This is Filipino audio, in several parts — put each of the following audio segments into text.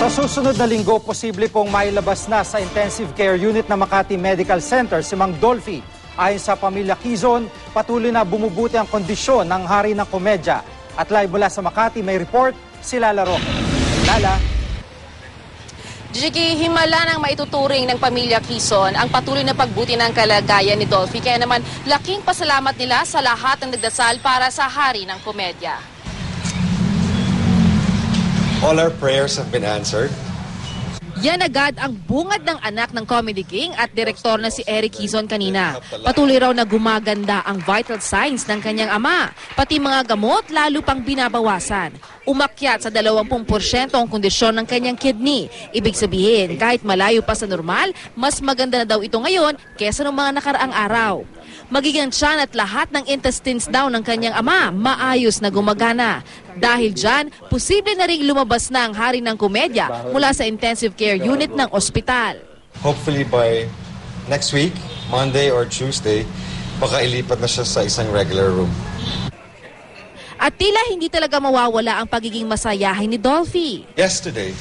Sa susunod na linggo, posible pong mailabas na sa intensive care unit ng Makati Medical Center si Mang Dolphy. Ayon sa pamilya Quizon, patuloy na bumubuti ang kondisyon ng hari ng komedya. At live mula sa Makati, may report si Lala Roque. Lala. Jiggy, himala ng maituturing ng pamilya Quizon ang patuloy na pagbuti ng kalagayan ni Dolphy. Kaya naman, laking pasalamat nila sa lahat ng nagdasal para sa hari ng komedya. All our prayers have been answered. Yan agad ang bungad ng anak ng Comedy King at direktor na si Eric Quizon kanina. Patuloy raw na gumaganda ang vital signs ng kanyang ama. Pati mga gamot lalo pang binabawasan. Umakyat sa 20% ang kondisyon ng kanyang kidney. Ibig sabihin, kahit malayo pa sa normal, mas maganda na daw ito ngayon kesa noong mga nakaraang araw. Magiging tiyan at lahat ng intestines daw ng kanyang ama maayos na gumagana. Dahil dyan, posible na rin lumabas na ang hari ng komedya mula sa intensive care unit ng ospital. Hopefully by next week, Monday or Tuesday, baka ilipat na siya sa isang regular room. At tila hindi talaga mawawala ang pagiging masayahin ni Dolphy. Yesterday,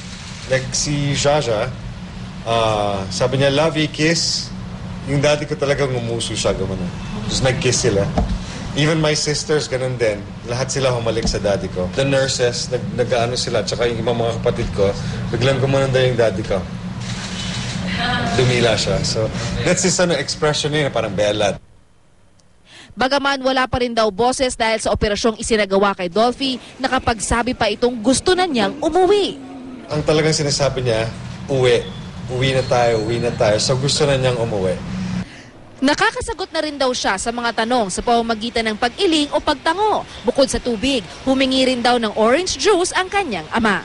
si Jaja, sabi niya, love you, kiss. Yung daddy ko talagang ngumuso siya, gano'n. Tapos nag-kiss sila. Even my sisters, ganun din. Lahat sila humalik sa daddy ko. The nurses, nag-ano sila, tsaka yung ibang mga kapatid ko, biglang gumananda yung daddy ko. Dumila siya. So, that's his expression niya, parang belad. Bagaman wala pa rin daw boses dahil sa operasyong isinagawa kay Dolphy, nakapagsabi pa itong gusto na niyang umuwi. Ang talagang sinasabi niya, uwi. Uwi na tayo. So gusto na niyang umuwi. Nakakasagot na rin daw siya sa mga tanong sa pamamagitan ng pag-iling o pagtango. Bukod sa tubig, humingi rin daw ng orange juice ang kanyang ama.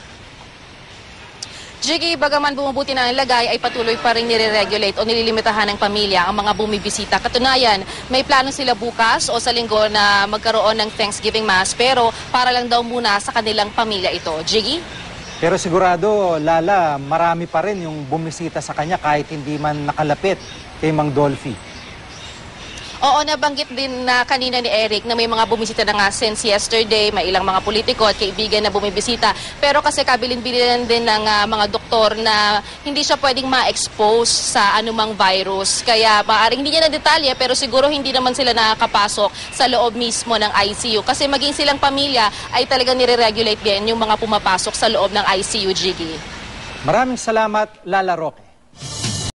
Jiggy, bagaman bumubuti na ang lagay ay patuloy pa rin nire-regulate o nililimitahan ng pamilya ang mga bumibisita. Katunayan, may plano sila bukas o sa linggo na magkaroon ng Thanksgiving Mass pero para lang daw muna sa kanilang pamilya ito. Jiggy? Pero sigurado, Lala, marami pa rin yung bumisita sa kanya kahit hindi man nakalapit kay Mang Dolphy. Oo, nabanggit din na kanina ni Eric na may mga bumisita na nga since yesterday, may ilang mga politiko at kaibigan na bumibisita. Pero kasi kabilin-bilinan din ng mga doktor na hindi siya pwedeng ma-expose sa anumang virus. Kaya maaaring hindi niya na detalye pero siguro hindi naman sila nakakapasok sa loob mismo ng ICU. Kasi maging silang pamilya ay talagang nire-regulate din yung mga pumapasok sa loob ng ICU, Jiggy. Maraming salamat, Lala Roque.